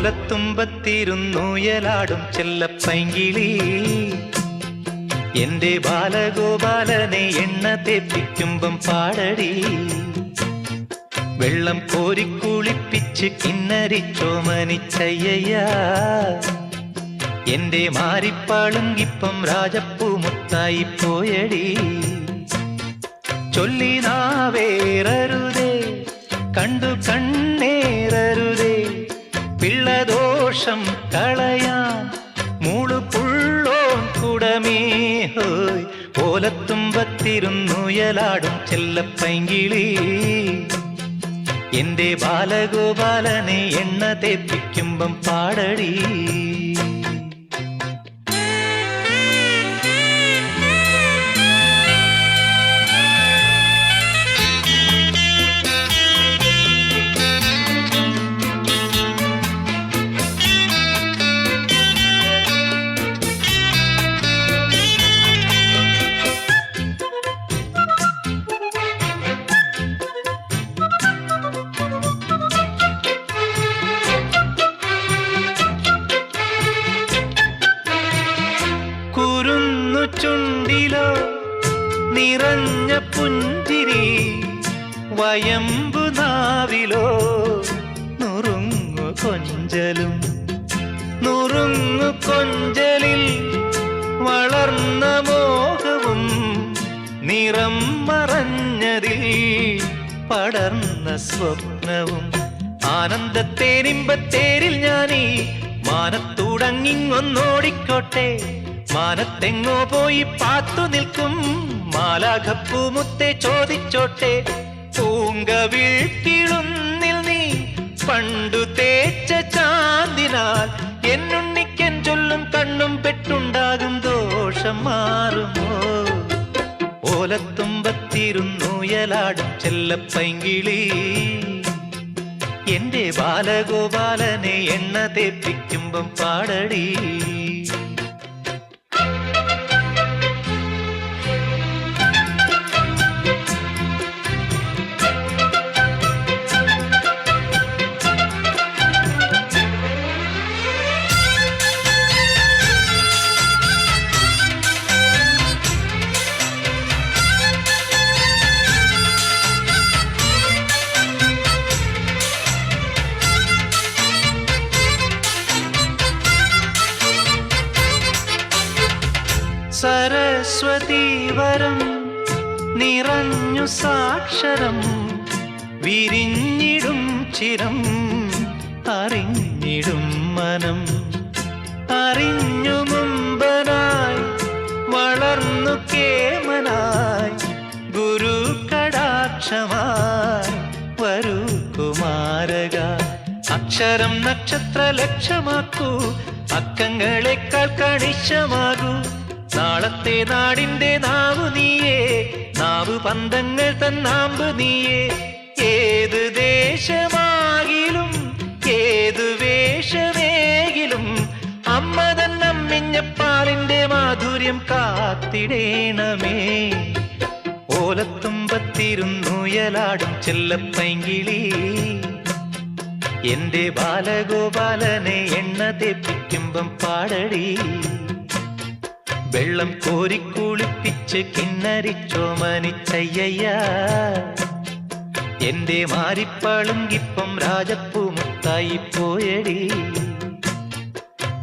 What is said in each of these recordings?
ഓലത്തുമ്പത്തിരുന്നുയലാടും ചെല്ലപ്പൈങ്കിളി എന്റെ ബാലഗോപാലനെ എണ്ണ തേപ്പിക്കുമ്പം പാടടി. വെള്ളം കോരിക്കുളിപ്പിച്ച് കിന്നരിച്ചോമനിച്ചയ്യ എന്റെ മാരിപ്പാളുങ്കിപ്പം രാജപ്പൂ മുത്തായി പോയടി. ചൊല്ലി നാവേറരുതേ കണ്ടു കണ്ണേറരുതേ പിള്ളദോഷം കളയാൻ മൂളുപുള്ളോൻ കുടമേ ഹോയ്. ഓലത്തുമ്പത്തിരുന്നുയലാടും ചെല്ലപ്പൈങ്കിളി എന്റെ ബാലഗോപാലനെ എണ്ണ തേപ്പിക്കുമ്പം പാടടി. ചുണ്ടിലോ നിറഞ്ഞ പുഞ്ചിരി വയമ്പു നാവിലോ നുറുങ്ങു കൊഞ്ചലും. നുറുങ്ങു കൊഞ്ചലിൽ വളർന്ന മോഹവും നിറം മറഞ്ഞതിൽ പടർന്ന സ്വപ്നവും. ആനന്ദത്തേനിമ്പത്തേരിൽ ഞാനീ മാനത്തൂടങ്ങിങ്ങൊന്നോടിക്കോട്ടെ. മാനത്തെങ്ങോ പോയി പാത്തു നിൽക്കും മാലാഖപ്പൂമുത്തെ ചോദിച്ചോട്ടെ. പൂങ്കവിഴ്ക്കിളുന്നിൽ നീ പണ്ടു തേച്ച ചാന്തിനാൽ എന്നുണ്ണിക്കൻ ചൊല്ലും കണ്ണും പെട്ടുണ്ടാകും ദോഷം മാറുമോ. ഓലത്തുമ്പത്തിരുന്നുയലാടും ചെല്ലപ്പൈങ്കിളി എന്റെ ബാലഗോപാലനെ എണ്ണ തേപ്പിക്കുമ്പം പാടടി. സരസ്വതീവരം നിറഞ്ഞു സാക്ഷരം വിരിഞ്ഞിടും ചിരം അറിഞ്ഞിടും മനം. അറിഞ്ഞു മുമ്പനായി വളർന്നു കേമനായി ഗുരു കടാക്ഷമായി വരൂ കുമാരക. അക്ഷരം നക്ഷത്ര ലക്ഷ്യമാക്കൂ അക്കങ്ങളെക്കാൾ കണിശമാകൂ. നാളത്തെ നാടിന്റെ നാവു നീയേ നാവു പന്തങ്ങൾ തന്നാമ്പ് നീയേ. ഏത് ദേശമാകിലും ഏതു വേഷമേകിലും അമ്മ തന്നമ്മിഞ്ഞപ്പാലിന്റെ മാധുര്യം കാത്തിടേണമേ. ഓലത്തുമ്പത്തിരുന്നുയലാടും ചെല്ലപ്പൈങ്കിളി എന്റെ ബാലഗോപാലനെ എണ്ണ തേപ്പിക്കുമ്പം പാടടി. വെള്ളം കോരിക്കുളിപ്പിച്ച് കിന്നരിച്ചോമനിച്ചയ്യ എന്റെ മാരിപ്പാളുങ്കിപ്പം രാജപ്പൂ മുത്തായി പോയടി.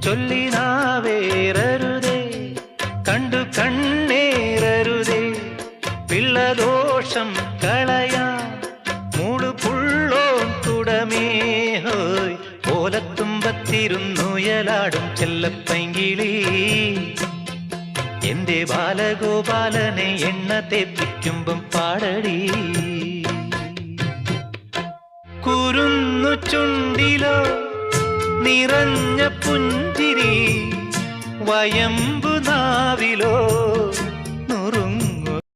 ചൊല്ലി നാവേറരുതേ കണ്ടു കണ്ണേറരുതേ പിള്ളദോഷം കളയാൻ മൂളുപുള്ളോൻ കുടമേ ഹോയ്. ഓലത്തുമ്പത്തിരുന്നുയലാടും ചെല്ലപ്പൈങ്കിളി എന്റെ ബാലഗോപാലനെ എണ്ണ തേപ്പിക്കുമ്പം പാടടി. കുരുന്നു ചുണ്ടിലോ നിറഞ്ഞ പുഞ്ചിരി വയമ്പു നാവിലോ